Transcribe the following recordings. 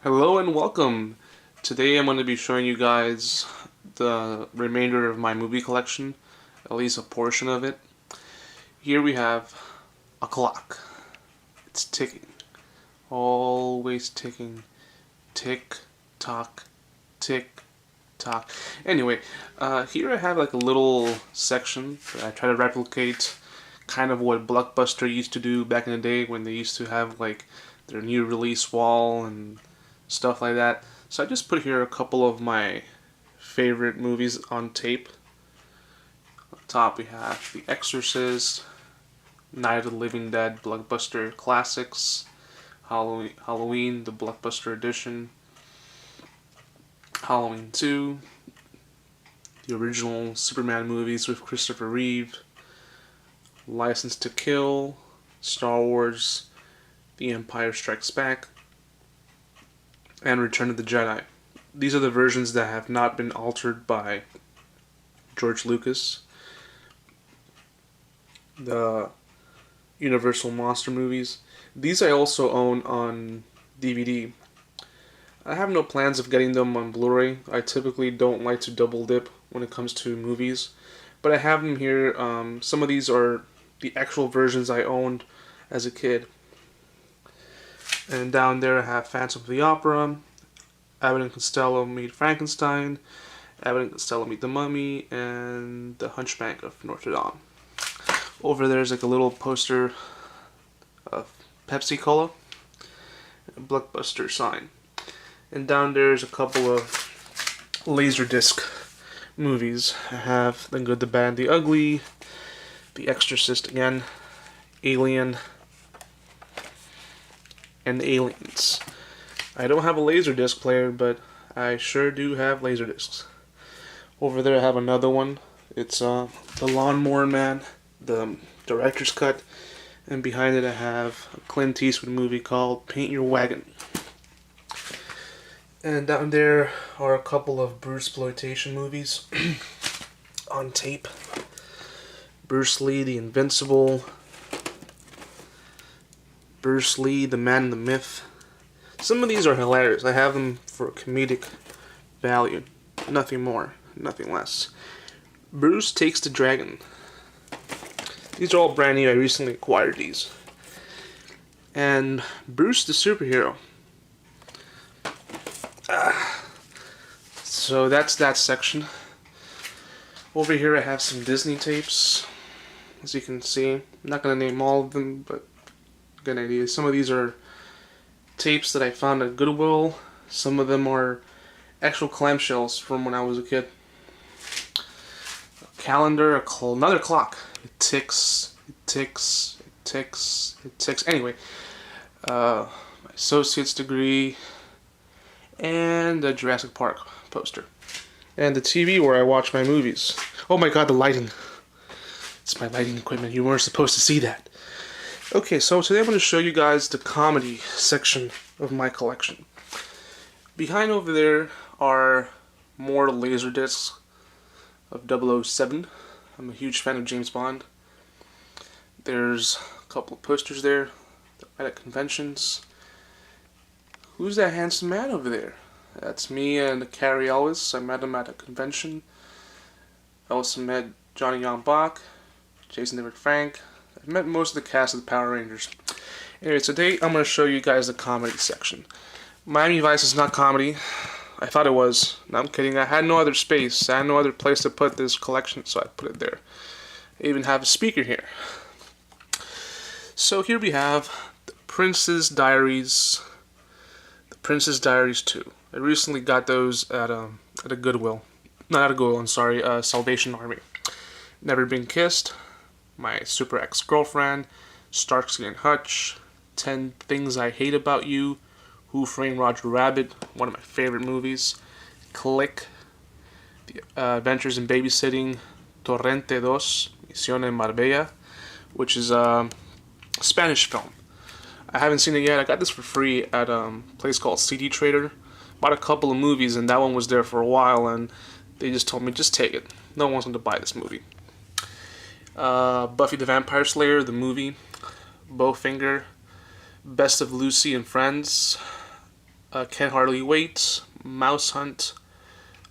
Hello and welcome. Today I'm going to be showing you guys the remainder of my movie collection, at least a portion of it. Here we have a clock. It's ticking. Always ticking. Tick, tock, tick, tock. Anyway, here I have like a little section that I try to replicate kind of what Blockbuster used to do back in the day when they used to have like their new release wall and stuff like that. So I just put here a couple of my favorite movies on tape. On top we have The Exorcist, Night of the Living Dead Blockbuster Classics, Halloween the Blockbuster Edition, Halloween 2, the original Superman movies with Christopher Reeve, License to Kill, Star Wars, The Empire Strikes Back, and Return of the Jedi. These are the versions that have not been altered by George Lucas. The Universal Monster movies. These I also own on DVD. I have no plans of getting them on Blu-ray. I typically don't like to double dip when it comes to movies. But I have them here. Some of these are the actual versions I owned as a kid. And down there I have Phantom of the Opera, Abbott and Costello Meet Frankenstein, Abbott and Costello Meet the Mummy, and The Hunchback of Notre Dame. Over there's like a little poster of Pepsi Cola, a Blockbuster sign. And down there's a couple of Laserdisc movies. I have The Good, the Bad, and the Ugly, The Exorcist again, Alien, and Aliens. I don't have a Laserdisc player, but I sure do have Laserdiscs. Over there I have another one. It's The Lawnmower Man, the director's cut, and behind it I have a Clint Eastwood movie called Paint Your Wagon. And down there are a couple of Bruceploitation movies on tape. Bruce Lee, The Invincible, Bruce Lee, The Man and the Myth. Some of these are hilarious. I have them for comedic value. Nothing more, nothing less. Bruce Takes the Dragon. These are all brand new. I recently acquired these. And Bruce the Superhero. So that's that section. Over here I have some Disney tapes. As you can see, I'm not going to name all of them, but good idea. Some of these are tapes that I found at Goodwill. Some of them are actual clamshells from when I was a kid. A calendar, another clock. It ticks, it ticks, it ticks, it ticks. Anyway, my associate's degree, and a Jurassic Park poster. And the TV where I watch my movies. Oh my god, the lighting. It's my lighting equipment. You weren't supposed to see that. Okay, so today I'm going to show you guys the comedy section of my collection. Behind over there are more Laserdiscs of 007. I'm a huge fan of James Bond. There's a couple of posters there at conventions. Who's that handsome man over there? That's me and Carrie Ellis. I met him at a convention. I also met Johnny Young Bach, Jason David Frank. I've met most of the cast of the Power Rangers. Anyway, today I'm going to show you guys the comedy section. Miami Vice is not comedy. I thought it was. No, I'm kidding. I had no other space. I had no other place to put this collection, so I put it there. I even have a speaker here. So here we have The Princess Diaries. The Princess Diaries 2. I recently got those at a Goodwill. Not at a Goodwill, I'm sorry. Salvation Army. Never Been Kissed. My Super Ex-Girlfriend, Starsky and Hutch, 10 Things I Hate About You, Who Framed Roger Rabbit, one of my favorite movies, Click, The Adventures in Babysitting, Torrente 2, Misión en Marbella, which is a Spanish film. I haven't seen it yet. I got this for free at a place called CD Trader. Bought a couple of movies and that one was there for a while and they just told me, just take it. No one's going to buy this movie. Buffy the Vampire Slayer, the movie, Bowfinger, Best of Lucy and Friends, Can't Hardly Wait, Mouse Hunt,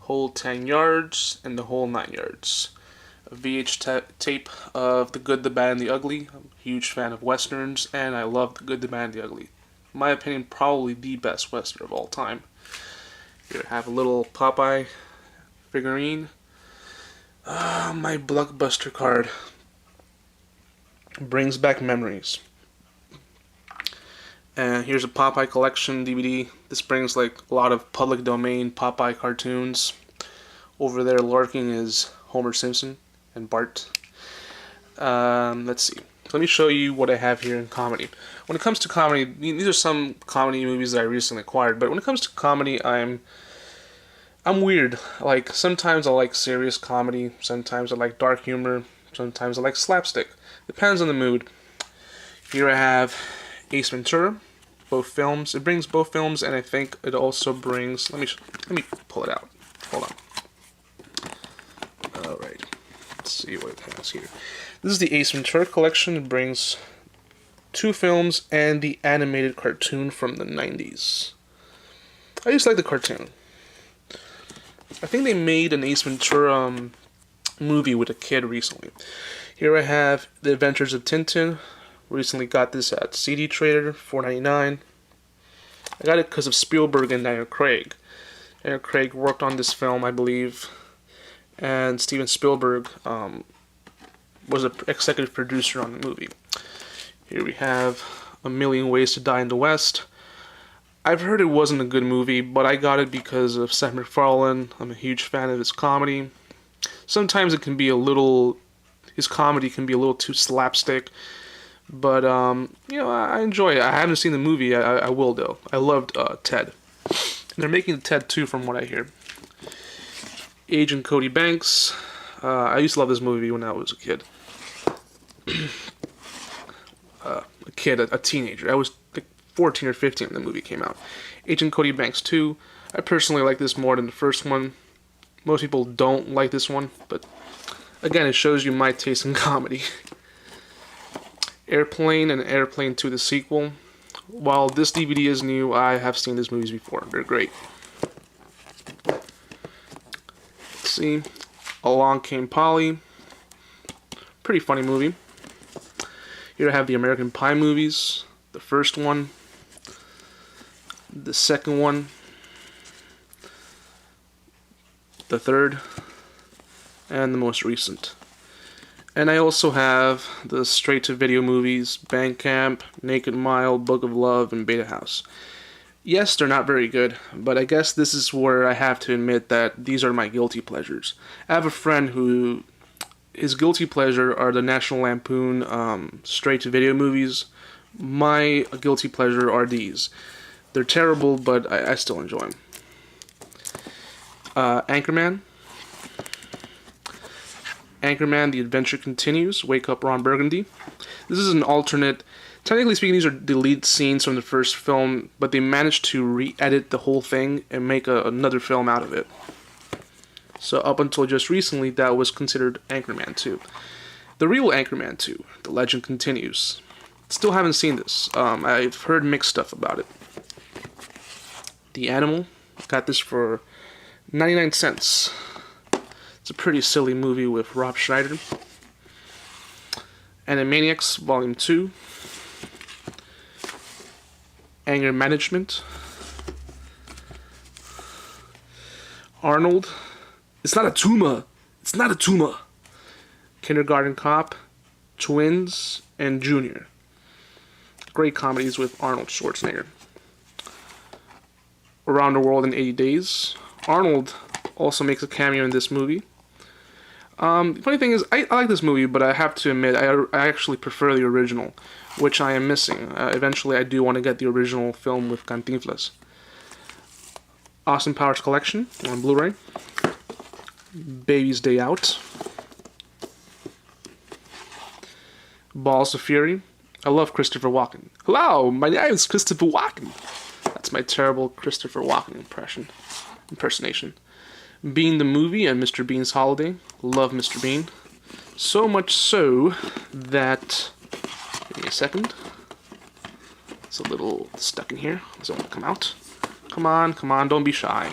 Whole 10 Yards, and The Whole 9 Yards. A tape of The Good, the Bad, and the Ugly. I'm a huge fan of westerns, and I love The Good, the Bad, and the Ugly. In my opinion, probably the best western of all time. Here I have a little Popeye figurine. My Blockbuster card. Brings back memories. And here's a Popeye collection DVD. This brings like a lot of public domain Popeye cartoons. Over there lurking is Homer Simpson and Bart. Let's see. Let me show you what I have here in comedy. When it comes to comedy, these are some comedy movies that I recently acquired. But when it comes to comedy, I'm weird. Like sometimes I like serious comedy. Sometimes I like dark humor. Sometimes I like slapstick. Depends on the mood. Here I have Ace Ventura, both films. It brings both films, and I think it also brings. Let me pull it out. Hold on. All right. Let's see what it has here. This is the Ace Ventura collection. It brings 2 films and the animated cartoon from the 90s. I just like the cartoon. I think they made an Ace Ventura movie with a kid recently. Here I have The Adventures of Tintin. Recently got this at CD Trader, $4.99. I got it because of Spielberg and Daniel Craig. Daniel Craig worked on this film, I believe, and Steven Spielberg was an executive producer on the movie. Here we have A Million Ways to Die in the West. I've heard it wasn't a good movie, but I got it because of Seth MacFarlane. I'm a huge fan of his comedy. Sometimes it can be his comedy can be a little too slapstick. But, I enjoy it. I haven't seen the movie. I will, though. I loved Ted. And they're making Ted 2 from what I hear. Agent Cody Banks. I used to love this movie when I was a kid. A teenager. I was like 14 or 15 when the movie came out. Agent Cody Banks 2. I personally like this more than the first one. Most people don't like this one, but again, it shows you my taste in comedy. Airplane and Airplane 2, the sequel. While this DVD is new, I have seen these movies before. They're great. Let's see. Along Came Polly. Pretty funny movie. Here I have the American Pie movies. The first one. The second one. The third. And the most recent. And I also have the straight-to-video movies, Bandcamp, Naked Mile, Book of Love, and Beta House. Yes, they're not very good, but I guess this is where I have to admit that these are my guilty pleasures. I have a friend who, his guilty pleasure are the National Lampoon straight-to-video movies. My guilty pleasure are these. They're terrible, but I still enjoy them. Anchorman. Anchorman, The Adventure Continues, Wake Up Ron Burgundy. This is an alternate, technically speaking, these are deleted scenes from the first film, but they managed to re-edit the whole thing and make another film out of it. So up until just recently, that was considered Anchorman 2. The real Anchorman 2, The Legend Continues. Still haven't seen this. I've heard mixed stuff about it. The Animal, got this for 99 cents. It's a pretty silly movie with Rob Schneider. Animaniacs Volume 2. Anger Management. Arnold. It's not a tumor. It's not a tumor. Kindergarten Cop. Twins. And Junior. Great comedies with Arnold Schwarzenegger. Around the World in 80 Days. Arnold also makes a cameo in this movie. The funny thing is, I like this movie, but I have to admit, I actually prefer the original, which I am missing. Eventually, I do want to get the original film with Cantinflas. Austin Powers Collection on Blu-ray. Baby's Day Out. Balls of Fury. I love Christopher Walken. Hello, my name is Christopher Walken. That's my terrible Christopher Walken impersonation. Bean the Movie and Mr. Bean's Holiday. Love Mr. Bean. So much so that... Give me a second. It's a little stuck in here. Doesn't want to come out. Come on, don't be shy.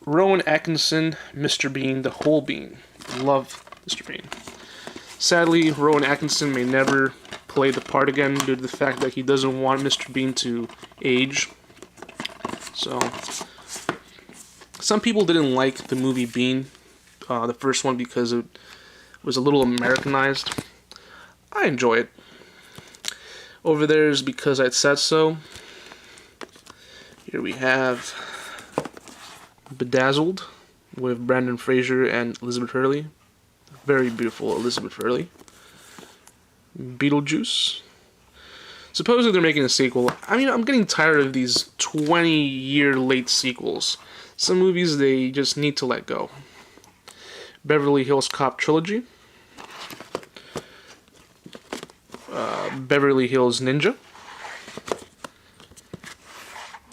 Rowan Atkinson, Mr. Bean, the whole Bean. Love Mr. Bean. Sadly, Rowan Atkinson may never play the part again due to the fact that he doesn't want Mr. Bean to age. So, some people didn't like the movie Bean, the first one, because it was a little Americanized. I enjoy it. Over there is Because I Said So. Here we have Bedazzled with Brandon Fraser and Elizabeth Hurley. Very beautiful Elizabeth Hurley. Beetlejuice. Supposedly they're making a sequel. I mean, I'm getting tired of these 20-year late sequels. Some movies they just need to let go. Beverly Hills Cop Trilogy. Beverly Hills Ninja.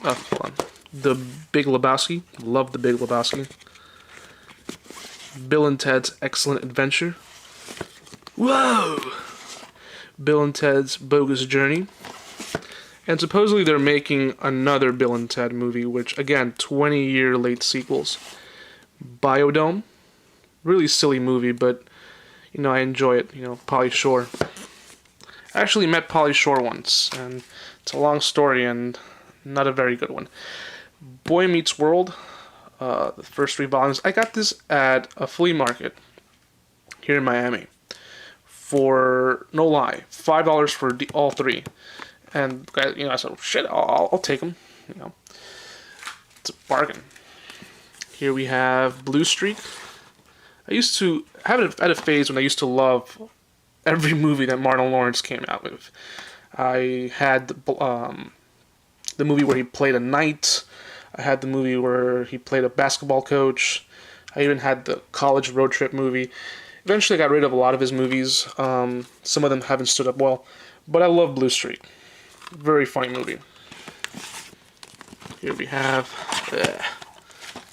Hold on. The Big Lebowski. Love The Big Lebowski. Bill and Ted's Excellent Adventure. Whoa! Bill and Ted's Bogus Journey. And supposedly they're making another Bill and Ted movie, which, again, 20-year late sequels. Biodome. Really silly movie, but, I enjoy it. Pauly Shore. I actually met Pauly Shore once, and it's a long story and not a very good one. Boy Meets World, the first 3 volumes. I got this at a flea market here in Miami for, no lie, $5 for all 3. And, I said, shit, I'll take them. It's a bargain. Here we have Blue Streak. I used to have it at a phase when I used to love every movie that Martin Lawrence came out with. I had the movie where he played a knight. I had the movie where he played a basketball coach. I even had the college road trip movie. Eventually I got rid of a lot of his movies. Some of them haven't stood up well. But I love Blue Streak. Very funny movie. Here we have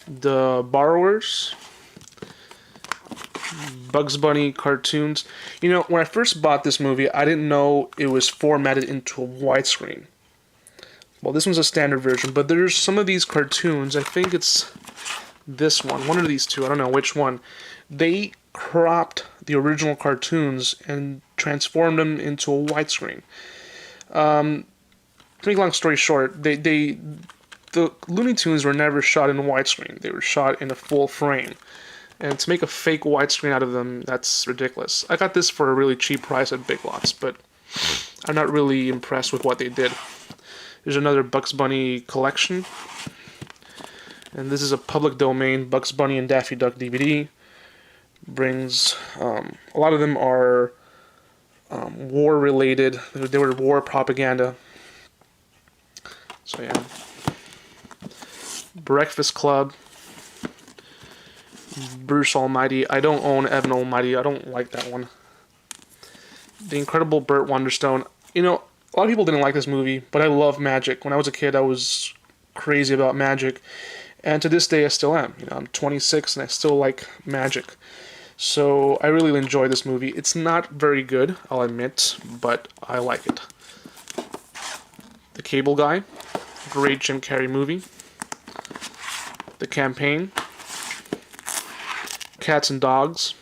The Borrowers. Bugs Bunny cartoons. When I first bought this movie, I didn't know it was formatted into a widescreen. Well, this one's a standard version, but there's some of these cartoons, I think it's this one of these two, I don't know which one. They cropped the original cartoons and transformed them into a widescreen. To make a long story short, the Looney Tunes were never shot in widescreen. They were shot in a full frame. And to make a fake widescreen out of them, that's ridiculous. I got this for a really cheap price at Big Lots, but I'm not really impressed with what they did. There's another Bugs Bunny collection. And this is a public domain Bugs Bunny and Daffy Duck DVD. Brings, a lot of them are war related. They were war propaganda. So yeah. Breakfast Club. Bruce Almighty. I don't own Evan Almighty. I don't like that one. The Incredible Burt Wonderstone. A lot of people didn't like this movie, but I love magic. When I was a kid, I was crazy about magic. And to this day, I still am. I'm 26 and I still like magic. So I really enjoy this movie. It's not very good, I'll admit, but I like it. The Cable Guy. Great Jim Carrey movie. The Campaign. Cats and Dogs.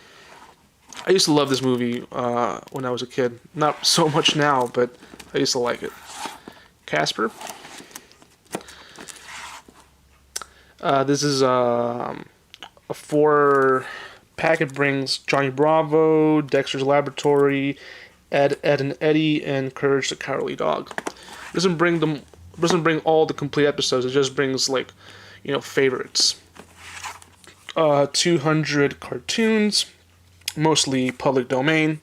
I used to love this movie when I was a kid. Not so much now, but I used to like it. Casper. This is a 4-pack. It brings Johnny Bravo, Dexter's Laboratory, Ed, and Eddie, and Courage the Cowardly Dog. It doesn't bring all the complete episodes. It just brings favorites. 200 cartoons, mostly public domain.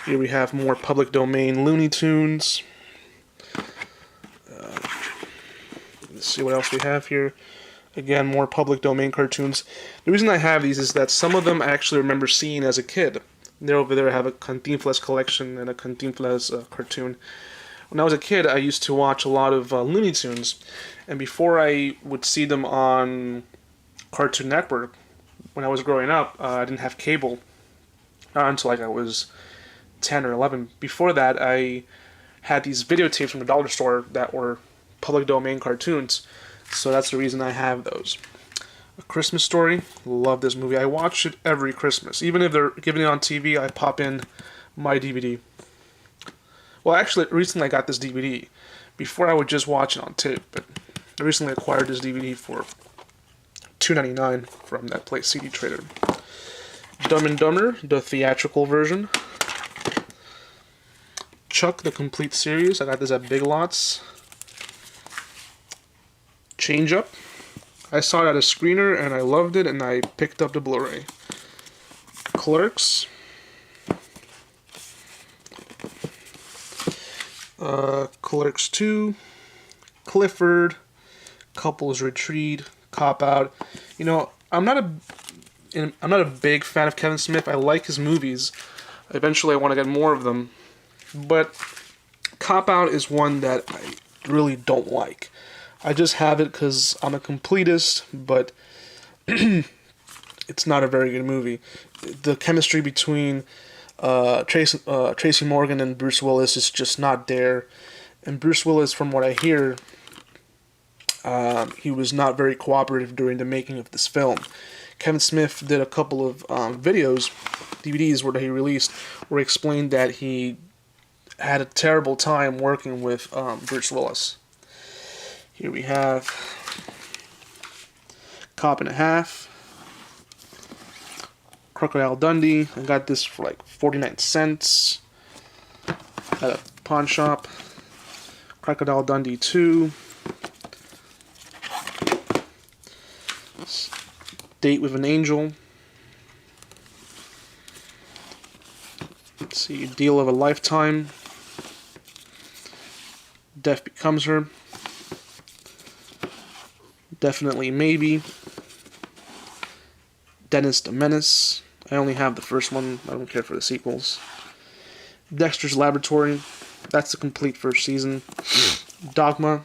Here we have more public domain Looney Tunes. Let's see what else we have here. Again, more public domain cartoons. The reason I have these is that some of them I actually remember seeing as a kid. They're over there. I have a Cantinflas collection and a Cantinflas cartoon. When I was a kid, I used to watch a lot of Looney Tunes, and before I would see them on Cartoon Network, when I was growing up, I didn't have cable until I was 10 or 11. Before that, I had these videotapes from the dollar store that were public domain cartoons. So that's the reason I have those. A Christmas Story. Love this movie. I watch it every Christmas. Even if they're giving it on TV, I pop in my DVD. Well, actually, recently I got this DVD. Before I would just watch it on tape, but I recently acquired this DVD for $2.99 from that place, CD Trader. Dumb and Dumber, the theatrical version. Chuck, the complete series. I got this at Big Lots. Change Up. I saw it at a screener and I loved it, and I picked up the Blu-ray. Clerks. Clerks 2. Clifford. Couples Retreat. Cop Out. You know, I'm not a big fan of Kevin Smith. I like his movies. Eventually I want to get more of them. But Cop Out is one that I really don't like. I just have it because I'm a completist, but it's not a very good movie. The chemistry between Tracy Morgan and Bruce Willis is just not there. And Bruce Willis, from what I hear, he was not very cooperative during the making of this film. Kevin Smith did a couple of videos, DVDs, where he released, where he explained that he had a terrible time working with Bruce Willis. Here we have Cop and a Half, Crocodile Dundee. I got this for like 49 cents at a pawn shop. Crocodile Dundee 2. Date with an Angel. Let's see, Deal of a Lifetime. Death Becomes Her. Definitely Maybe. Dennis the Menace. I only have the first one. I don't care for the sequels. Dexter's Laboratory. That's the complete first season. Dogma.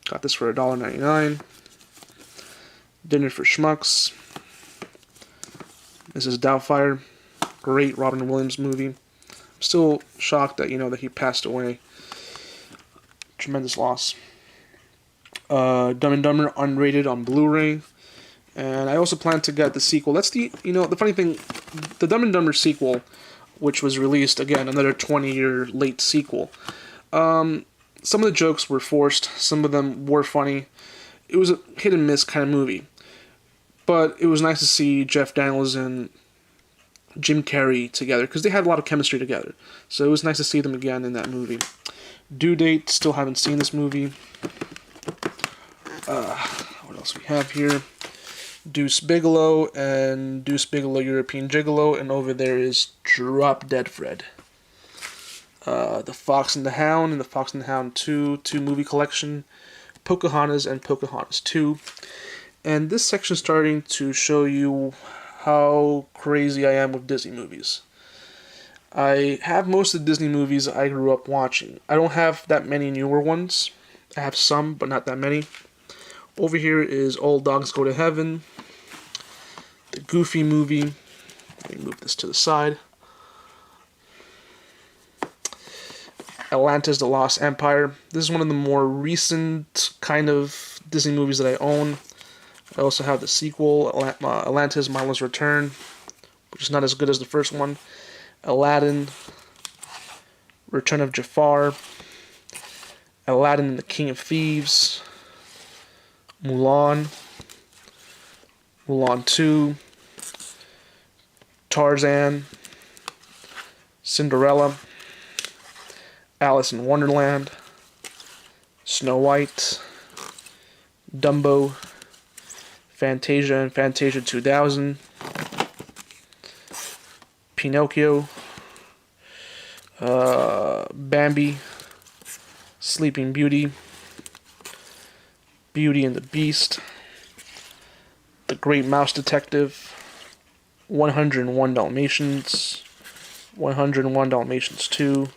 Got this for $1.99. Dinner for Schmucks. This is Doubtfire. Great Robin Williams movie. I'm still shocked that that he passed away. Tremendous loss. Dumb and Dumber unrated on Blu-ray, and I also plan to get the sequel. That's the funny thing, the Dumb and Dumber sequel, which was released again, another 20-year late sequel. Some of the jokes were forced, some of them were funny. It was a hit and miss kind of movie, but it was nice to see Jeff Daniels and Jim Carrey together because they had a lot of chemistry together. So it was nice to see them again in that movie. Due Date, still haven't seen this movie. What else we have here? Deuce Bigelow and Deuce Bigelow European Gigolo, and over there is Drop Dead Fred. The Fox and the Hound and the Fox and the Hound 2 movie collection, Pocahontas and Pocahontas 2. And this section is starting to show you how crazy I am with Disney movies. I have most of the Disney movies I grew up watching. I don't have that many newer ones. I have some, but not that many. Over here is All Dogs Go to Heaven, the Goofy movie. Let me move this to the side. Atlantis, The Lost Empire. This is one of the more recent kind of Disney movies that I own. I also have the sequel, Atlantis, Marvel's Return, which is not as good as the first one. Aladdin, Return of Jafar, Aladdin and the King of Thieves, Mulan, Mulan 2, Tarzan, Cinderella, Alice in Wonderland, Snow White, Dumbo, Fantasia and Fantasia 2000, Pinocchio, Bambi, Sleeping Beauty, Beauty and the Beast, The Great Mouse Detective, 101 Dalmatians, 101 Dalmatians 2,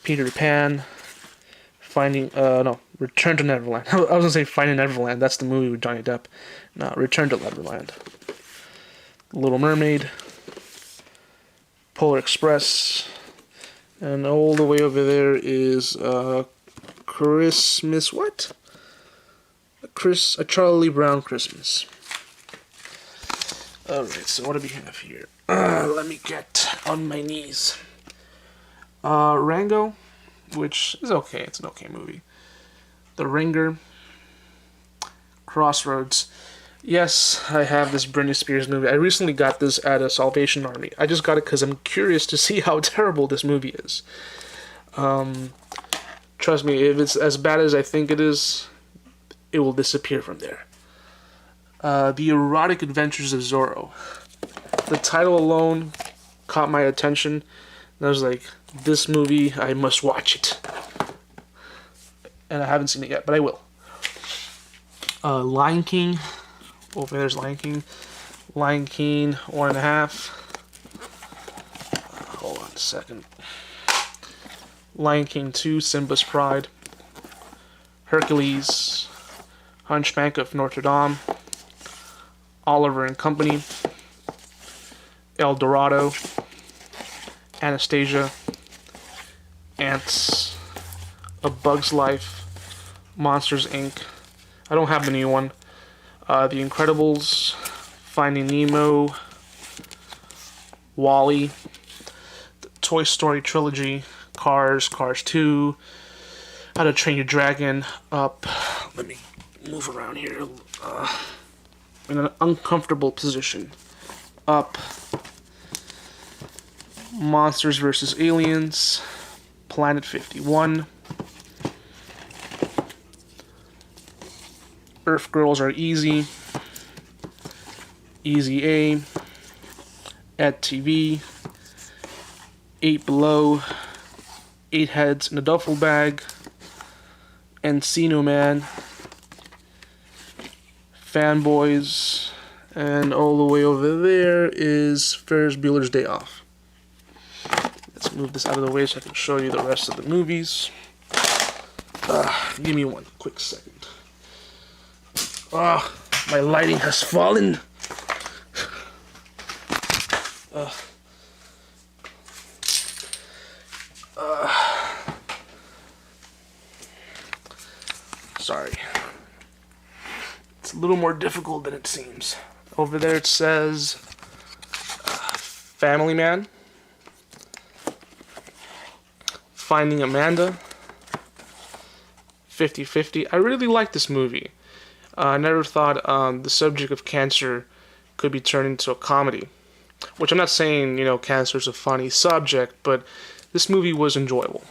Peter Pan, Return to Neverland. I was going to say Finding Neverland. That's the movie with Johnny Depp. No, Return to Neverland. Little Mermaid, Polar Express, And all the way over there is Christmas, what? A Charlie Brown Christmas. Alright, so what do we have here? Let me get on my knees. Rango, which is okay, it's an okay movie. The Ringer. Crossroads. Yes, I have this Britney Spears movie. I recently got this at a Salvation Army. I just got it because I'm curious to see how terrible this movie is. Trust me, if it's as bad as I think it is, it will disappear from there. The Erotic Adventures of Zorro. The title alone caught my attention, and I was like, this movie, I must watch it. And I haven't seen it yet, but I will. Lion King. Over there's Lion King. Lion King 1.5. Hold on a second. Lion King 2, Simba's Pride. Hercules. Hunchback of Notre Dame. Oliver and Company. El Dorado. Anastasia. Ants. A Bug's Life. Monsters Inc. I don't have the new one. The Incredibles, Finding Nemo, WALL-E, the Toy Story trilogy, Cars, Cars 2, How to Train Your Dragon, Up. Let me move around here in an uncomfortable position. Up. Monsters vs. Aliens, Planet 51. Earth Girls Are Easy, Easy A, Ed TV, 8 Below, 8 Heads in a Duffel Bag, Encino Man, Fanboys, and all the way over there is Ferris Bueller's Day Off. Let's move this out of the way so I can show you the rest of the movies. Give me one quick second. My lighting has fallen. Sorry. It's a little more difficult than it seems. Over there it says Family Man, Finding Amanda, 50-50. I really like this movie. I never thought the subject of cancer could be turned into a comedy. Which I'm not saying, cancer is a funny subject, but this movie was enjoyable.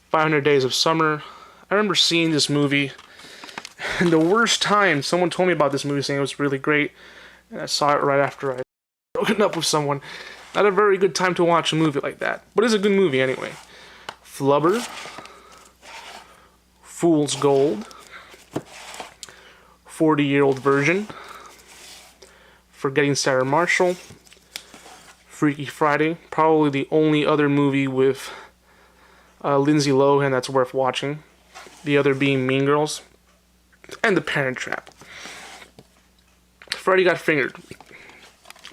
500 Days of Summer. I remember seeing this movie, and the worst time, someone told me about this movie saying it was really great, and I saw it right after I broken up with someone. Not a very good time to watch a movie like that, but it's a good movie anyway. Flubber. Fool's Gold. 40-Year-Old Virgin, Forgetting Sarah Marshall, Freaky Friday, probably the only other movie with Lindsay Lohan that's worth watching, the other being Mean Girls, and The Parent Trap. Freddy Got Fingered.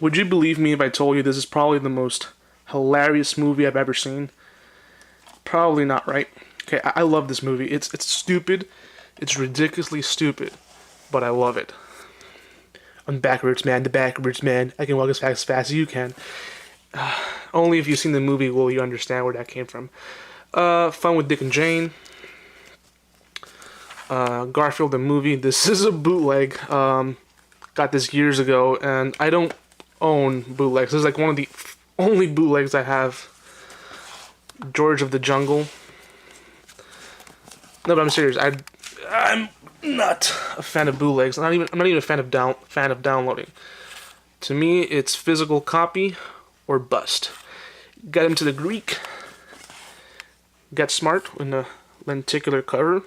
Would you believe me if I told you this is probably the most hilarious movie I've ever seen? Probably not, right? Okay, I love this movie. It's stupid. It's ridiculously stupid. But I love it. I'm backwards man, the backwards man. I can walk as fast as you can. Only if you've seen the movie will you understand where that came from. Fun with Dick and Jane. Garfield the movie. This is a bootleg. Got this years ago, and I don't own bootlegs. This is like one of the only bootlegs I have. George of the Jungle. No, but I'm serious. I'm not a fan of bootlegs. I'm not even a fan of downloading. To me, it's physical copy or bust. Get into the Greek. Get Smart in the lenticular cover.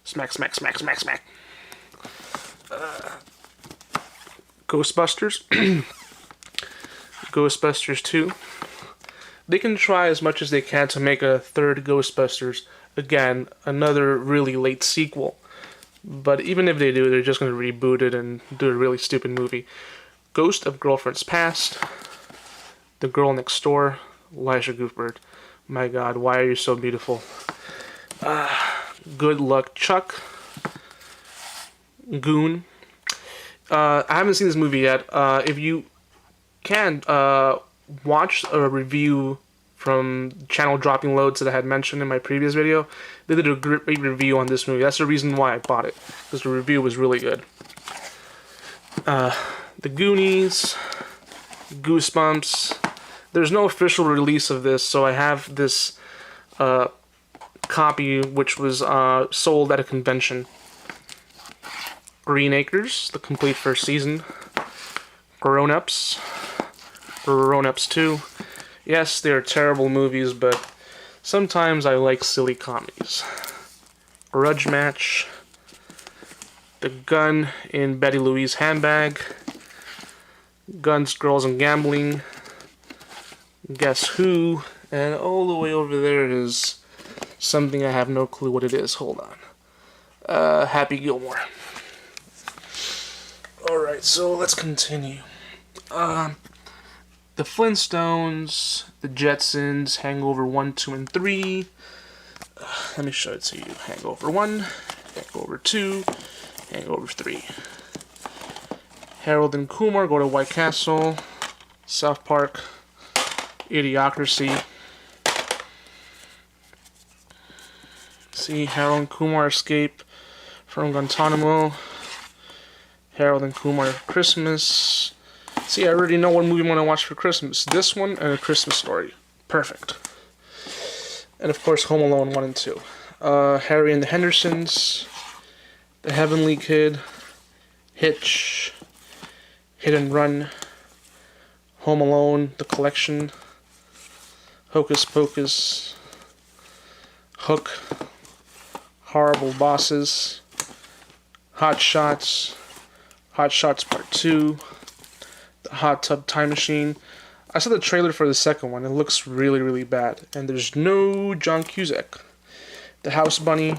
Smack, smack, smack, smack, smack. Ghostbusters. Ghostbusters 2. They can try as much as they can to make a third Ghostbusters. Again, another really late sequel. But even if they do, they're just going to reboot it and do a really stupid movie. Ghost of Girlfriend's Past. The Girl Next Door, Elijah Goofbird. My God, why are you so beautiful? Good Luck Chuck, Goon. I haven't seen this movie yet. If you can, watch a review from Channel Dropping Loads that I had mentioned in my previous video. They did a great review on this movie. That's the reason why I bought it, because the review was really good. The Goonies, Goosebumps. There's no official release of this, so I have this copy which was sold at a convention. Green Acres, the complete first season. Grown Ups 2. Yes, they're terrible movies, but sometimes I like silly comedies. Grudge Match. The Gun in Betty Louise Handbag. Guns, Girls, and Gambling. Guess Who. And all the way over there is something I have no clue what it is. Hold on. Happy Gilmore. Alright, so let's continue. The Flintstones, The Jetsons, Hangover 1, 2, and 3. Let me show it to you. Hangover 1, Hangover 2, Hangover 3. Harold and Kumar Go to White Castle. South Park. Idiocracy. See, Harold and Kumar escape from Guantanamo. Harold and Kumar Christmas. See, I already know what movie I'm going to watch for Christmas. This one and A Christmas Story. Perfect. And of course, Home Alone 1 and 2. Harry and the Hendersons. The Heavenly Kid. Hitch. Hit and Run. Home Alone, The Collection. Hocus Pocus. Hook. Horrible Bosses. Hot Shots. Hot Shots Part 2. The Hot Tub Time Machine. I saw the trailer for the second one. It looks really, really bad. And there's no John Cusack. The House Bunny.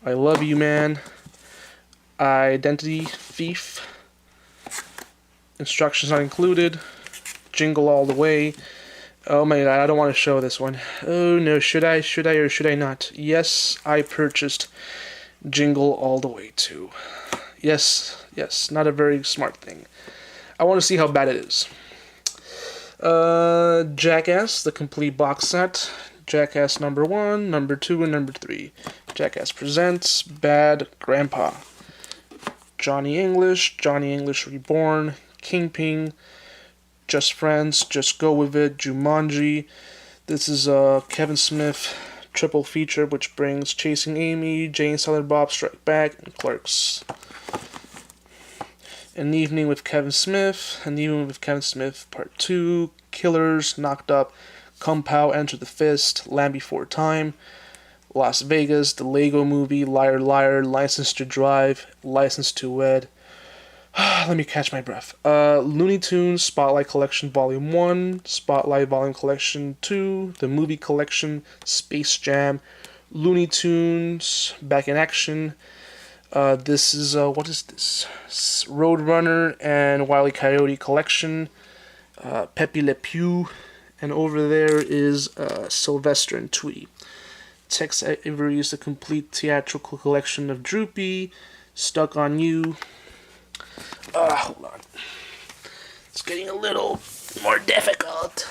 I Love You Man. Identity Thief. Instructions not included. Jingle All the Way. Oh my God, I don't want to show this one. Oh no, should I or should I not? Yes, I purchased Jingle All the Way too. Yes, not a very smart thing. I want to see how bad it is. Jackass, the complete box set. Jackass number 1, number 2, and number 3. Jackass Presents Bad Grandpa. Johnny English Reborn, Kingpin, Just Friends, Just Go With It, Jumanji. This is a Kevin Smith triple feature, which brings Chasing Amy, Jane Silent Bob Strike Back, and Clerks. An Evening with Kevin Smith, Part 2, Killers, Knocked Up, Kung Pao, Enter the Fist, Land Before Time, Las Vegas, The Lego Movie, Liar Liar, License to Drive, License to Wed. Let me catch my breath. Looney Tunes, Spotlight Collection Volume 1, Spotlight Volume Collection 2, The Movie Collection, Space Jam, Looney Tunes, Back in Action. This is, what is this? Roadrunner and Wile E. Coyote Collection, Pepe Le Pew, and over there is Sylvester and Tweety. Tex Avery's The Complete Theatrical Collection of Droopy, Stuck on You. Hold on. It's getting a little more difficult.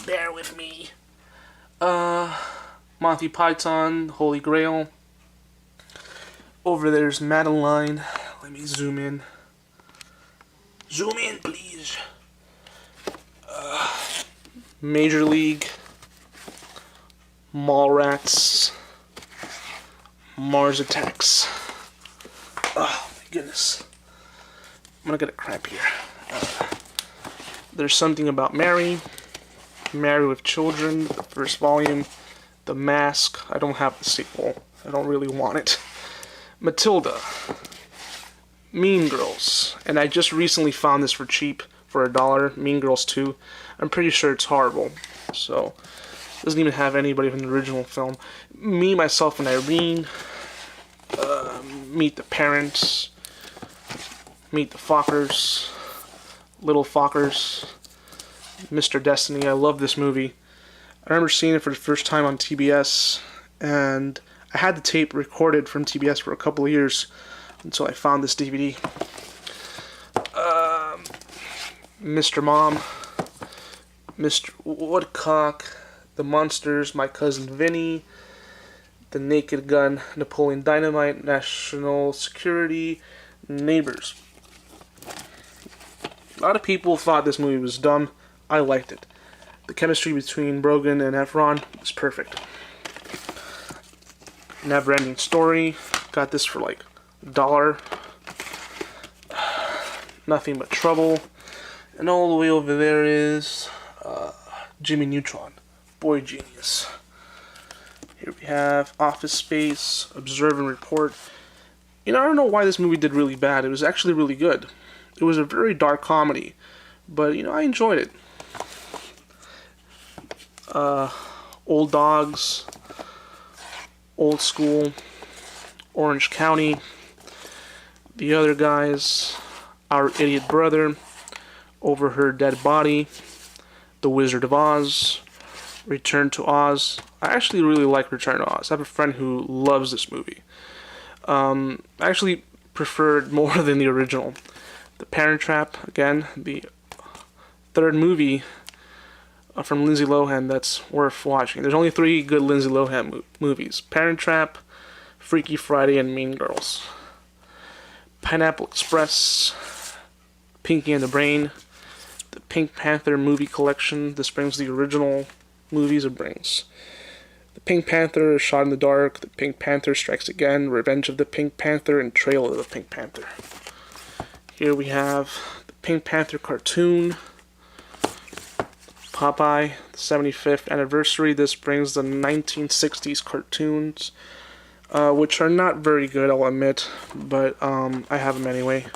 Bear with me. Monty Python, Holy Grail. Over there's Madeline. Let me zoom in. Zoom in, please. Major League. Mallrats. Mars Attacks. Oh my goodness. I'm gonna get a cramp here. There's Something About Mary. Married with Children, the first volume. The Mask. I don't have the sequel. I don't really want it. Matilda. Mean Girls. And I just recently found this for cheap, for $1. Mean Girls 2. I'm pretty sure it's horrible. So, doesn't even have anybody from the original film. Me, Myself, and Irene. Meet the Parents. Meet the Fockers. Little Fockers. Mr. Destiny. I love this movie. I remember seeing it for the first time on TBS, and I had the tape recorded from TBS for a couple of years until I found this DVD. Mr. Mom, Mr. Woodcock, The Monsters, My Cousin Vinny, The Naked Gun, Napoleon Dynamite, National Security, Neighbors. A lot of people thought this movie was dumb. I liked it. The chemistry between Brogan and Efron was perfect. Never Ending Story. Got this for like $1. Nothing But Trouble. And all the way over there is Jimmy Neutron. Boy genius. Here we have Office Space, Observe and Report. You know, I don't know why this movie did really bad. It was actually really good. It was a very dark comedy, but you know, I enjoyed it. Old Dogs, Old School, Orange County, The Other Guys, Our Idiot Brother, Over Her Dead Body, The Wizard of Oz, Return to Oz. I actually really like Return to Oz. I have a friend who loves this movie. I actually preferred more than the original. The Parent Trap, again, the third movie from Lindsay Lohan that's worth watching. There's only 3 good Lindsay Lohan movies. Parent Trap, Freaky Friday, and Mean Girls. Pineapple Express, Pinky and the Brain, the Pink Panther movie collection. This brings the original movies it brings. The Pink Panther, Shot in the Dark, The Pink Panther Strikes Again, Revenge of the Pink Panther, and Trail of the Pink Panther. Here we have the Pink Panther cartoon, Popeye, the 75th anniversary. This brings the 1960s cartoons, which are not very good, I'll admit, but I have them anyway.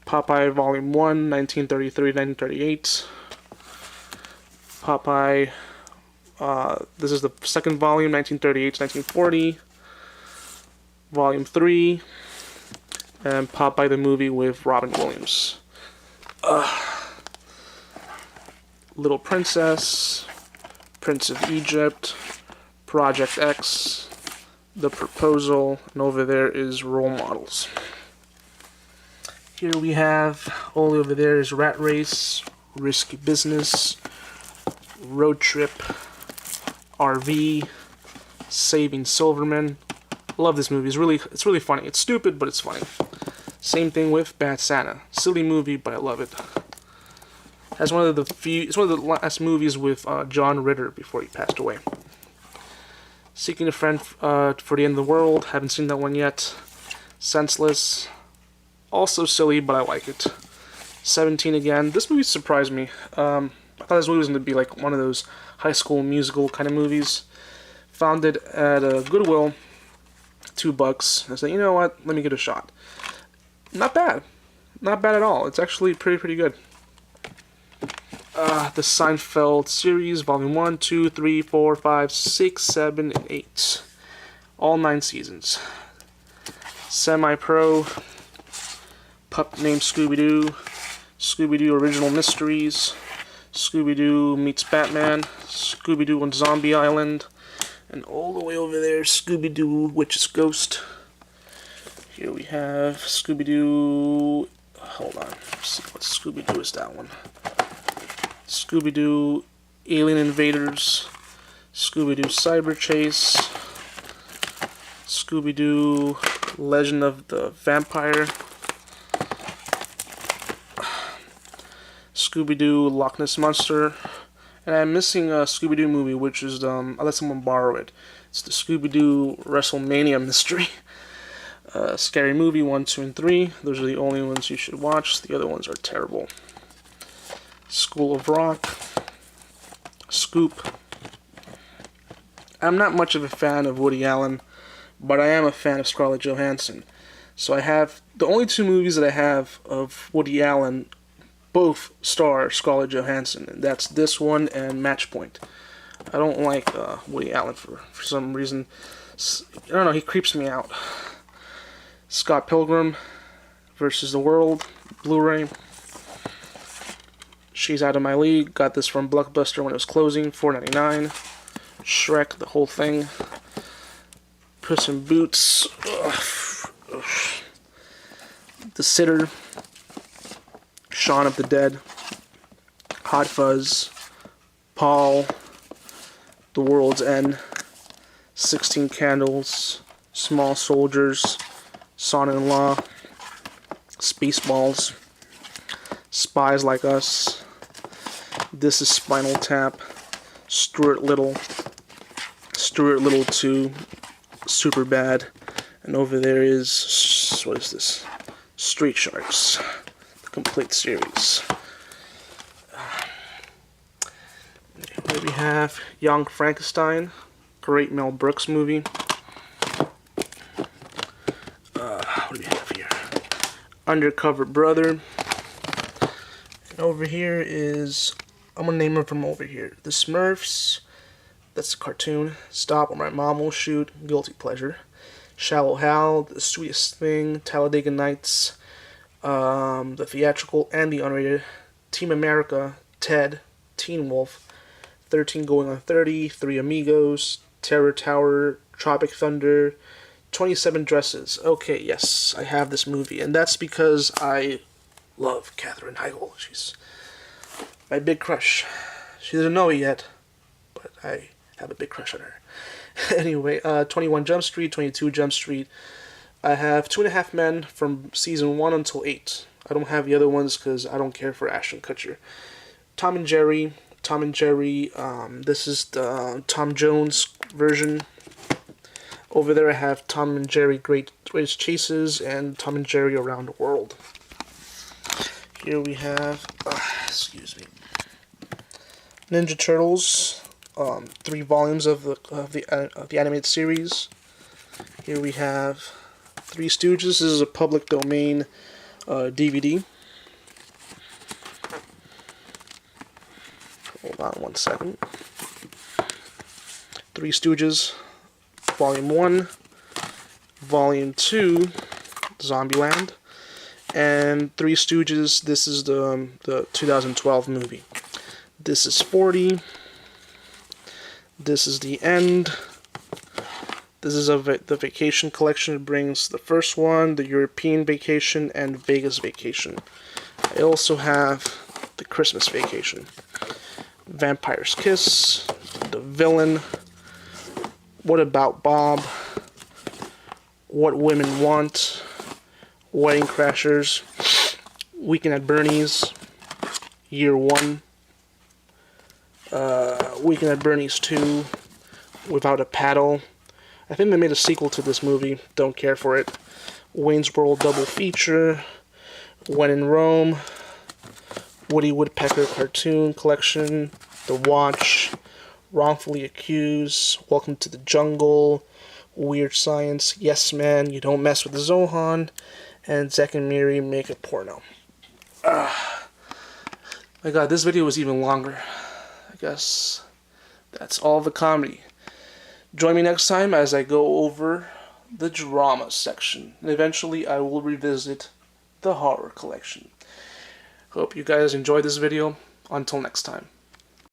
Popeye Volume 1, 1933-1938. Popeye, this is the second volume, 1938-1940. Volume 3. And Popeye the movie with Robin Williams. Little Princess, Prince of Egypt, Project X, The Proposal, and over there is Role Models. Here we have, all over there is Rat Race, Risky Business, Road Trip, RV, Saving Silverman. Love this movie. It's really funny. It's stupid, but it's funny. Same thing with Bad Santa. Silly movie, but I love it. It's one of the last movies with John Ritter before he passed away. Seeking a Friend for the End of the World. Haven't seen that one yet. Senseless. Also silly, but I like it. 17 again. This movie surprised me. I thought this movie was going to be like one of those high school musical kind of movies. Found it at Goodwill. $2. I said, you know what? Let me get a shot. Not bad. Not bad at all. It's actually pretty good. The Seinfeld series, Volume 1, 2, 3, 4, 5, 6, 7, and 8. All 9 seasons. Semi-Pro. Pup Named Scooby-Doo. Scooby-Doo Original Mysteries. Scooby-Doo Meets Batman. Scooby-Doo on Zombie Island. And all the way over there, Scooby-Doo Witch's Ghost. Here we have Scooby-Doo... Hold on. Let's see what Scooby-Doo is that one. Scooby-Doo Alien Invaders. Scooby-Doo Cyber Chase. Scooby-Doo Legend of the Vampire. Scooby-Doo Loch Ness Monster. And I'm missing a Scooby-Doo movie, which is, I let someone borrow it. It's the Scooby-Doo WrestleMania Mystery. Scary Movie 1, 2, and 3. Those are the only ones you should watch. The other ones are terrible. School of Rock. Scoop. I'm not much of a fan of Woody Allen, but I am a fan of Scarlett Johansson. So I have, the only 2 movies that I have of Woody Allen both star Scarlett Johansson, and that's this one and Match Point. I don't like Woody Allen for some reason. I don't know, he creeps me out. Scott Pilgrim versus the World, Blu-ray. She's Out of My League. Got this from Blockbuster when it was closing, $4.99. Shrek, the whole thing. Puss in Boots. Ugh. The Sitter. Shaun of the Dead. Hot Fuzz. Paul. The World's End. 16 Candles. Small Soldiers. Son-in-Law. Spaceballs. Spies Like Us. This is Spinal Tap. Stuart Little. Stuart Little 2. Superbad. And over there is, what is this? Street Sharks. The complete series. Here we have Young Frankenstein. Great Mel Brooks movie. What do we have here? Undercover Brother. And over here is, I'm gonna name them from over here. The Smurfs. That's a cartoon. Stop or My Mom Will Shoot. Guilty Pleasure. Shallow Hal. The Sweetest Thing. Talladega Nights. The theatrical and the unrated. Team America. Ted. Teen Wolf. 13 Going on 30. Three Amigos. Terror Tower. Tropic Thunder. 27 Dresses. Okay, yes, I have this movie, and that's because I love Katherine Heigl. She's my big crush. She doesn't know it yet, but I have a big crush on her. Anyway, 21 Jump Street, 22 Jump Street. I have Two and a Half Men from season 1 until 8. I don't have the other ones because I don't care for Ashton Kutcher. Tom and Jerry. This is the Tom Jones version. Over there I have Tom and Jerry Greatest Chases and Tom and Jerry Around the World. Here we have, Ninja Turtles, 3 volumes of the animated series. Here we have Three Stooges. This is a public domain DVD. Hold on one second. Three Stooges. Volume 1, Volume 2, Zombieland, and Three Stooges. This is the 2012 movie. This is 40. This is The End. This is the Vacation collection. It brings the first one, the European Vacation, and Vegas Vacation. I also have the Christmas Vacation. Vampire's Kiss, The Villain, What About Bob, What Women Want, Wedding Crashers, Weekend at Bernie's, Year 1, Weekend at Bernie's 2, Without a Paddle. I think they made a sequel to this movie, don't care for it. Wayne's World Double Feature, When in Rome, Woody Woodpecker Cartoon Collection, The Watch, Wrongfully Accused, Welcome to the Jungle, Weird Science, Yes Man, You Don't Mess with the Zohan, and Zack and Miri Make a Porno. My god, this video was even longer. I guess that's all the comedy. Join me next time as I go over the drama section, and eventually I will revisit the horror collection. Hope you guys enjoyed this video. Until next time.